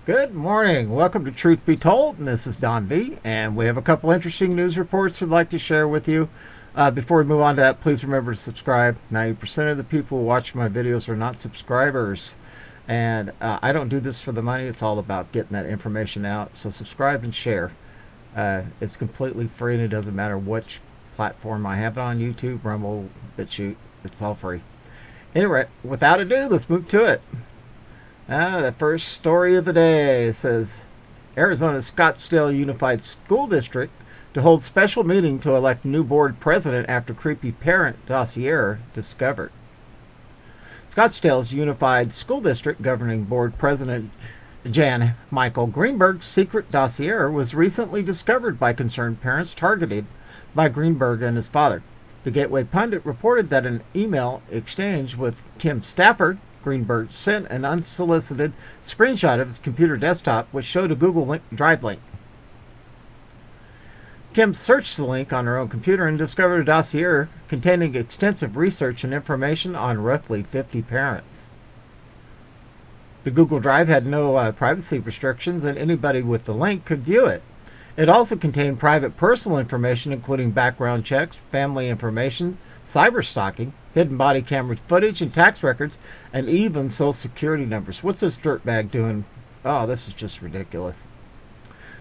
Good morning. Welcome to Truth Be Told, and this is Don B. And we have a couple interesting news reports we'd like to share with you. Before we move on to that, please remember to subscribe. 90% of the people who watch my videos are not subscribers. And I don't do this for the money. It's all about getting that information out. So subscribe and share. It's completely free, and it doesn't matter which platform I have it on: YouTube, Rumble, BitChute. It's all free. Anyway, without ado, let's move to it. The first story of the day says Arizona's Scottsdale Unified School District to hold special meeting to elect new board president after creepy parent dossier discovered. Scottsdale's Unified School District governing board president Jann-Michael Greenburg's secret dossier was recently discovered by concerned parents targeted by Greenburg and his father. The Gateway Pundit reported that an email exchange with Kim Stafford, Greenburg, sent an unsolicited screenshot of his computer desktop which showed a Google Drive link. Kim searched the link on her own computer and discovered a dossier containing extensive research and information on roughly 50 parents. The Google Drive had no privacy restrictions, and anybody with the link could view it. It also contained private personal information, including background checks, family information, cyber stalking, hidden body camera footage, and tax records, and even social security numbers. What's this dirtbag doing? Oh, this is just ridiculous.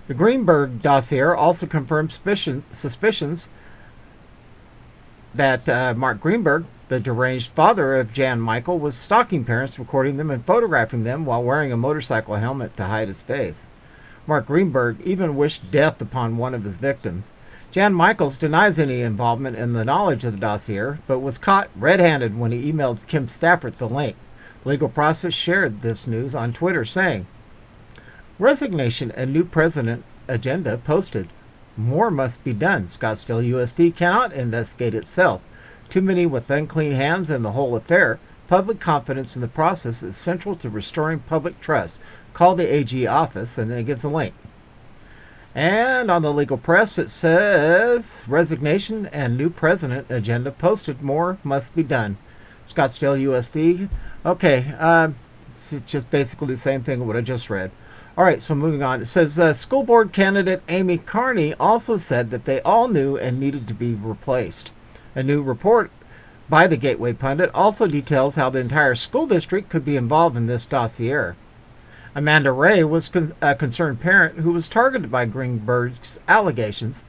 The Greenburg dossier also confirmed suspicions that Mark Greenburg, the deranged father of Jann-Michael, was stalking parents, recording them and photographing them while wearing a motorcycle helmet to hide his face. Mark Greenburg even wished death upon one of his victims. Jann-Michael denies any involvement in the knowledge of the dossier, but was caught red-handed when he emailed Kim Stafford the link. Legal Process shared this news on Twitter, saying, "Resignation and new president agenda posted. More must be done. Scottsdale USD cannot investigate itself. Too many with unclean hands in the whole affair. Public confidence in the process is central to restoring public trust. Call the AG office," and then it gives a link. And on the Legal Press, it says, "Resignation and new president agenda posted. More must be done. Scottsdale USD." Okay, it's just basically the same thing what I just read. All right, so moving on. It says, school board candidate Amy Carney also said that they all knew and needed to be replaced. A new report by the Gateway Pundit also details how the entire school district could be involved in this dossier. Amanda Ray was a concerned parent who was targeted by Greenberg's allegations,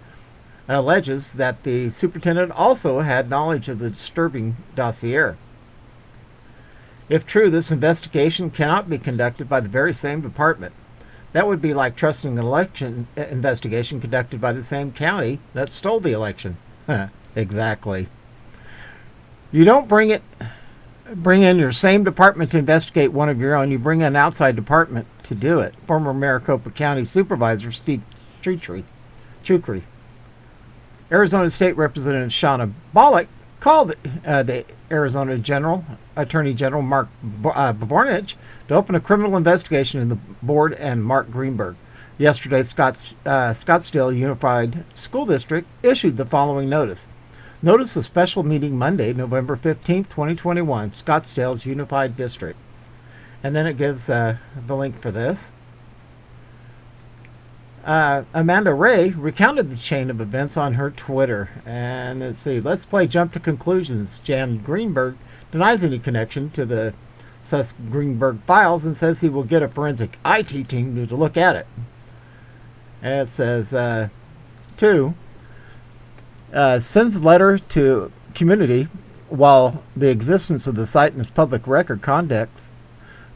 alleges that the superintendent also had knowledge of the disturbing dossier. If true, this investigation cannot be conducted by the very same department. That would be like trusting an election investigation conducted by the same county that stole the election. Exactly. You don't bring in your same department to investigate one of your own. You bring in an outside department to do it. Former Maricopa County Supervisor Steve Chukri. Arizona State Representative Shauna Bollock called the Arizona Attorney General Mark Bavornich to open a criminal investigation in the board and Mark Greenburg. Yesterday, Scottsdale Unified School District issued the following notice. Notice of special meeting Monday, November 15th, 2021, Scottsdale's Unified District. And then it gives the link for this. Amanda Ray recounted the chain of events on her Twitter. And let's see, let's jump to conclusions. Jan Greenburg denies any connection to the sus Greenburg files and says he will get a forensic IT team to look at it. And it says, 2. Sends letter to community. While the existence of the site in its public record context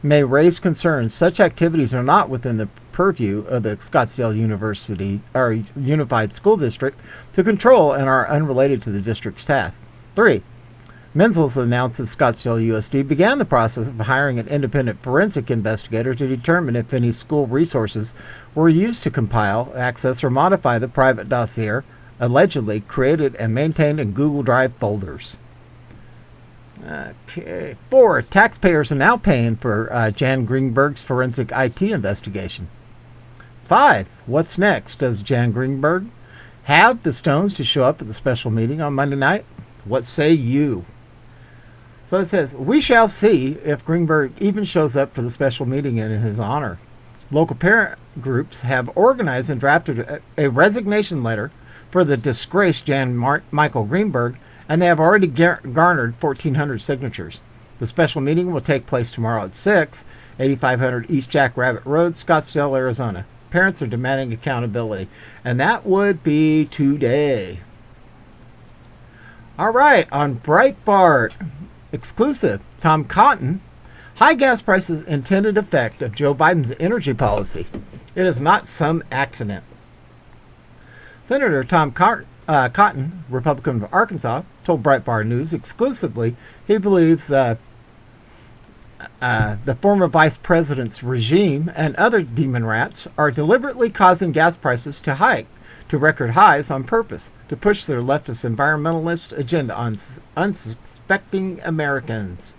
may raise concerns, such activities are not within the purview of the Scottsdale Unified School District to control and are unrelated to the district's task. 3. Menzel's announced that Scottsdale USD began the process of hiring an independent forensic investigator to determine if any school resources were used to compile, access, or modify the private dossier allegedly created and maintained in Google Drive folders. Okay. 4. Taxpayers are now paying for Jan Greenberg's forensic IT investigation. 5. What's next? Does Jan Greenburg have the stones to show up at the special meeting on Monday night? What say you? So it says, we shall see if Greenburg even shows up for the special meeting in his honor. Local parent groups have organized and drafted a resignation letter for the disgraced Jann-Michael Greenburg, and they have already garnered 1,400 signatures. The special meeting will take place tomorrow at 6, 8500 East Jack Rabbit Road, Scottsdale, Arizona. Parents are demanding accountability, and that would be today. All right, on Breitbart, exclusive, Tom Cotton, high gas prices intended effect of Joe Biden's energy policy. It is not some accident. Senator Tom Cotton, Republican of Arkansas, told Breitbart News exclusively he believes the former vice president's regime and other demon rats are deliberately causing gas prices to hike to record highs on purpose to push their leftist environmentalist agenda on unsuspecting Americans.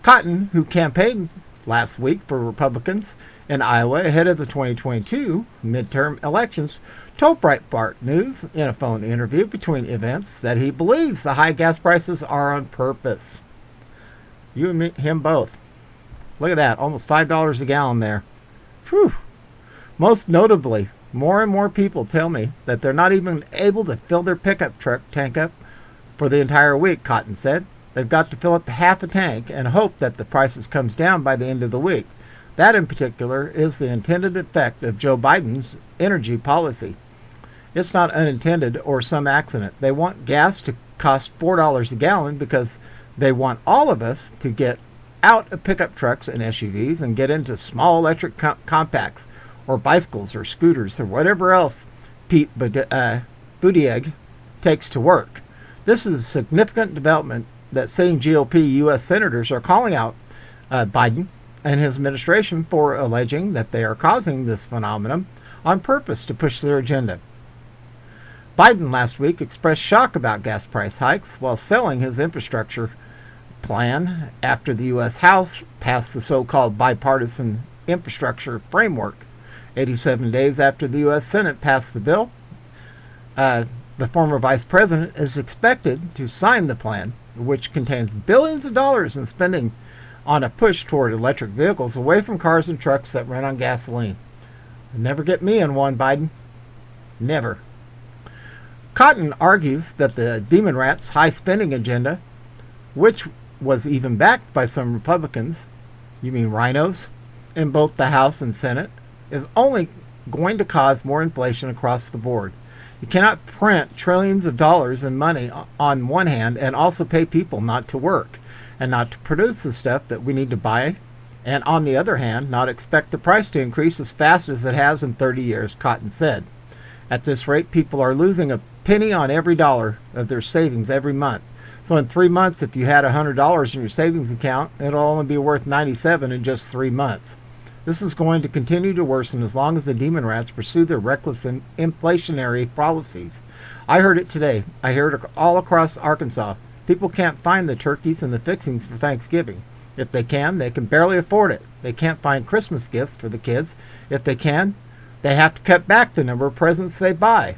Cotton, who campaigned last week for Republicans in Iowa ahead of the 2022 midterm elections, told Breitbart News in a phone interview between events that he believes the high gas prices are on purpose. You and him both. Look at that, almost $5 a gallon there. Whew. Most notably, more and more people tell me that they're not even able to fill their pickup truck tank up for the entire week, Cotton said. They've got to fill up half a tank and hope that the prices comes down by the end of the week. That in particular is the intended effect of Joe Biden's energy policy. It's not unintended or some accident. They want gas to cost $4 a gallon because they want all of us to get out of pickup trucks and SUVs and get into small electric compacts or bicycles or scooters or whatever else Pete Buttigieg takes to work. This is a significant development that sitting GOP U.S. senators are calling out Biden and his administration for alleging that they are causing this phenomenon on purpose to push their agenda. Biden last week expressed shock about gas price hikes while selling his infrastructure plan after the U.S. House passed the so-called bipartisan infrastructure framework. 87 days after the U.S. Senate passed the bill, the former vice president is expected to sign the plan, which contains billions of dollars in spending on a push toward electric vehicles away from cars and trucks that run on gasoline. Never get me in one, Biden. Never. Cotton argues that the Demon Rats' high spending agenda, which was even backed by some Republicans, you mean rhinos, in both the House and Senate, is only going to cause more inflation across the board. You cannot print trillions of dollars in money on one hand and also pay people not to work and not to produce the stuff that we need to buy, and on the other hand, not expect the price to increase as fast as it has in 30 years, Cotton said. At this rate, people are losing a penny on every dollar of their savings every month. So in 3 months, if you had $100 in your savings account, it'll only be worth $97 in just 3 months. This is going to continue to worsen as long as the demon rats pursue their reckless and inflationary policies. I heard it today. I heard it all across Arkansas. People can't find the turkeys and the fixings for Thanksgiving. If they can barely afford it. They can't find Christmas gifts for the kids. If they can, they have to cut back the number of presents they buy.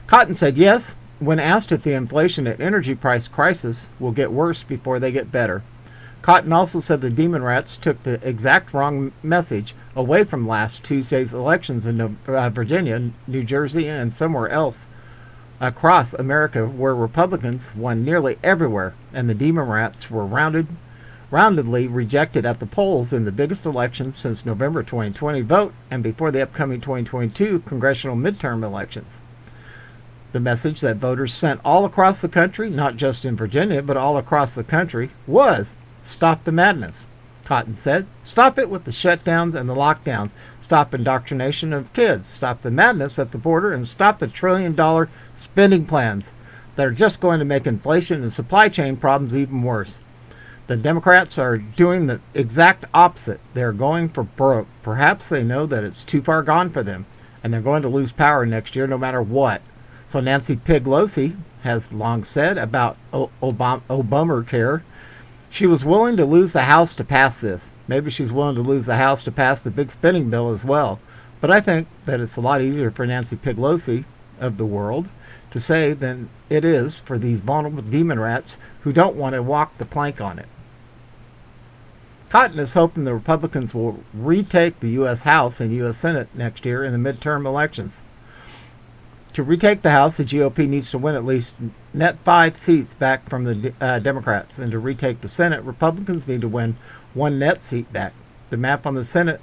Cotton said yes when asked if the inflation and energy price crisis will get worse before they get better. Cotton also said the demon rats took the exact wrong message away from last Tuesday's elections in Virginia, New Jersey, and somewhere else across America where Republicans won nearly everywhere, and the demon rats were roundedly rejected at the polls in the biggest election since November 2020 vote and before the upcoming 2022 congressional midterm elections. The message that voters sent all across the country, not just in Virginia, but all across the country, was stop the madness, Cotton said. Stop it with the shutdowns and the lockdowns. Stop indoctrination of kids. Stop the madness at the border and stop the trillion-dollar spending plans that are just going to make inflation and supply chain problems even worse. The Democrats are doing the exact opposite. They're going for broke. Perhaps they know that it's too far gone for them, and they're going to lose power next year no matter what. So Nancy Pelosi has long said about Obamacare, she was willing to lose the House to pass this. Maybe she's willing to lose the House to pass the big spending bill as well. But I think that it's a lot easier for Nancy Pelosi of the world to say than it is for these vulnerable demon rats who don't want to walk the plank on it. Cotton is hoping the Republicans will retake the U.S. House and U.S. Senate next year in the midterm elections. To retake the House, the GOP needs to win at least net 5 seats back from the Democrats. And to retake the Senate, Republicans need to win 1 net seat back. The map on the Senate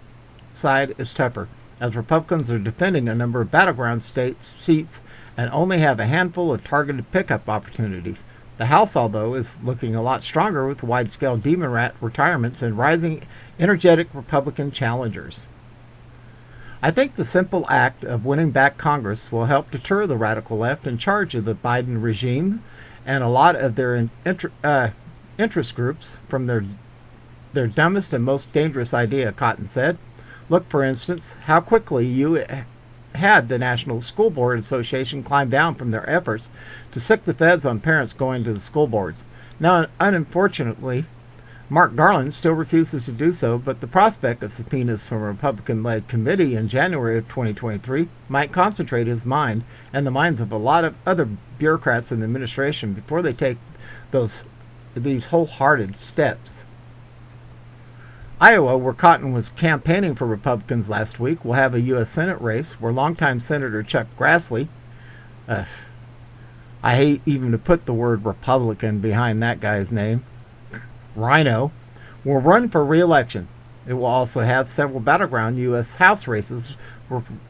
side is tougher, as Republicans are defending a number of battleground state seats and only have a handful of targeted pickup opportunities. The House, although, is looking a lot stronger with wide-scale demon rat retirements and rising energetic Republican challengers. I think the simple act of winning back Congress will help deter the radical left in charge of the Biden regime and a lot of their interest groups from their dumbest and most dangerous idea, Cotton said. Look, for instance, how quickly you had the National School Board Association climb down from their efforts to sick the feds on parents going to the school boards. Now, unfortunately, Mark Garland still refuses to do so, but the prospect of subpoenas from a Republican-led committee in January of 2023 might concentrate his mind and the minds of a lot of other bureaucrats in the administration before they take these wholehearted steps. Iowa, where Cotton was campaigning for Republicans last week, will have a U.S. Senate race where longtime Senator Chuck Grassley, I hate even to put the word Republican behind that guy's name, Rhino, will run for re-election. It will also have several battleground U.S. House races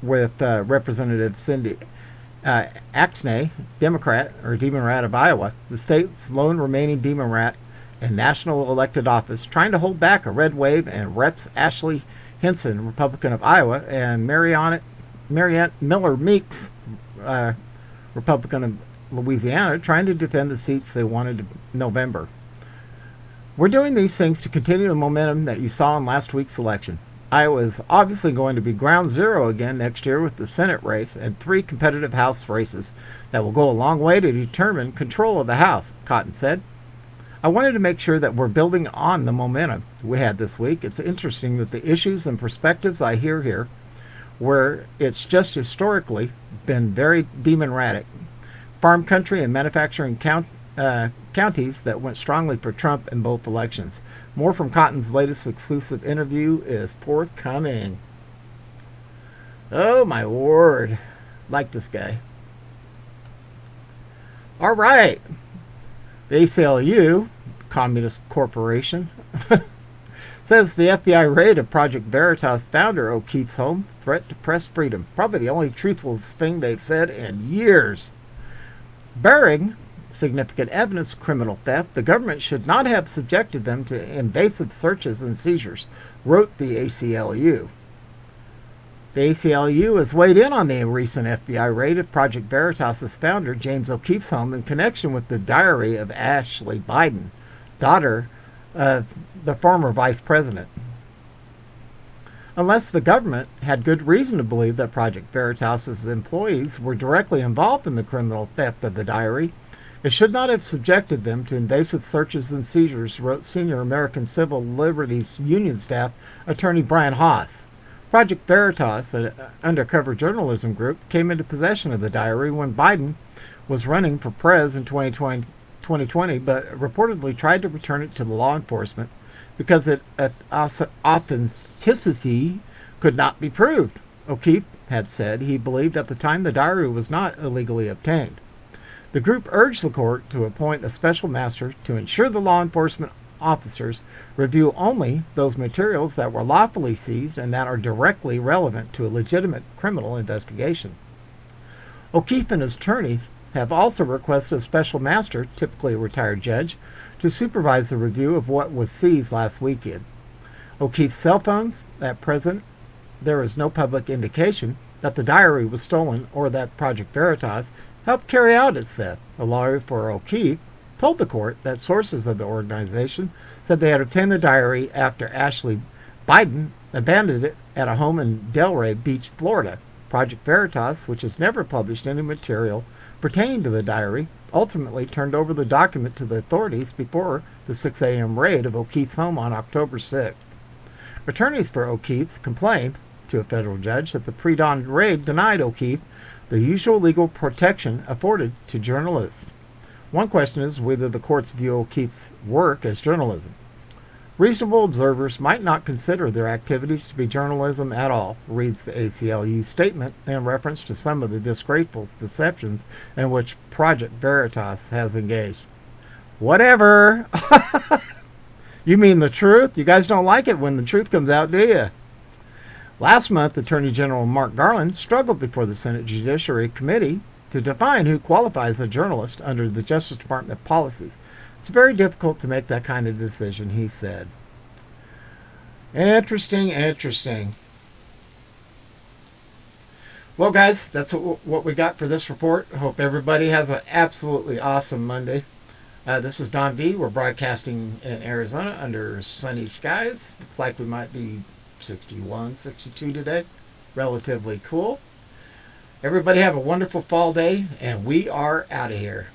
with Representative Cindy Axne, Democrat or Demon Rat of Iowa, the state's lone remaining Demon Rat in national elected office, trying to hold back a red wave, and Reps Ashley Hinson, Republican of Iowa, and Marianne Miller Meeks, Republican of Louisiana, trying to defend the seats they wanted in November. We're doing these things to continue the momentum that you saw in last week's election. Iowa is obviously going to be ground zero again next year with the Senate race and 3 competitive House races that will go a long way to determine control of the House, Cotton said. I wanted to make sure that we're building on the momentum we had this week. It's interesting that the issues and perspectives I hear here, where it's just historically been very demon-ratic. Farm country and manufacturing counties that went strongly for Trump in both elections. More from Cotton's latest exclusive interview is forthcoming. Oh my word. Like this guy. All right. The ACLU, Communist Corporation, says the FBI raid of Project Veritas founder O'Keefe's home threat to press freedom. Probably the only truthful thing they've said in years. Bearing significant evidence of criminal theft, the government should not have subjected them to invasive searches and seizures, wrote the ACLU. The ACLU has weighed in on the recent FBI raid of Project Veritas' founder, James O'Keefe's home, in connection with the diary of Ashley Biden, daughter of the former vice president. Unless the government had good reason to believe that Project Veritas' employees were directly involved in the criminal theft of the diary, it should not have subjected them to invasive searches and seizures, wrote senior American Civil Liberties Union staff attorney Brian Haas. Project Veritas, an undercover journalism group, came into possession of the diary when Biden was running for prez in 2020, but reportedly tried to return it to the law enforcement because its authenticity could not be proved. O'Keefe had said he believed at the time the diary was not illegally obtained. The group urged the court to appoint a special master to ensure the law enforcement officers review only those materials that were lawfully seized and that are directly relevant to a legitimate criminal investigation. O'Keefe and his attorneys have also requested a special master, typically a retired judge, to supervise the review of what was seized last weekend. O'Keefe's cell phones, at present, there is no public indication that the diary was stolen or that Project Veritas helped carry out its theft. A lawyer for O'Keefe told the court that sources of the organization said they had obtained the diary after Ashley Biden abandoned it at a home in Delray Beach, Florida. Project Veritas, which has never published any material pertaining to the diary, ultimately turned over the document to the authorities before the 6 a.m. raid of O'Keefe's home on October 6th. Attorneys for O'Keefe's complained to a federal judge that the pre-dawn raid denied O'Keefe the usual legal protection afforded to journalists. One question is whether the courts view O'Keefe's work as journalism. Reasonable observers might not consider their activities to be journalism at all, reads the ACLU statement in reference to some of the disgraceful deceptions in which Project Veritas has engaged. Whatever. You mean the truth? You guys don't like it when the truth comes out, do you? Last month, Attorney General Mark Garland struggled before the Senate Judiciary Committee to define who qualifies a journalist under the Justice Department policies. It's very difficult to make that kind of decision, he said. Interesting. Well, guys, that's what we got for this report. Hope everybody has an absolutely awesome Monday. This is Don V. We're broadcasting in Arizona under sunny skies. Looks like we might be 61, 62 today. Relatively cool. Everybody have a wonderful fall day, and we are out of here.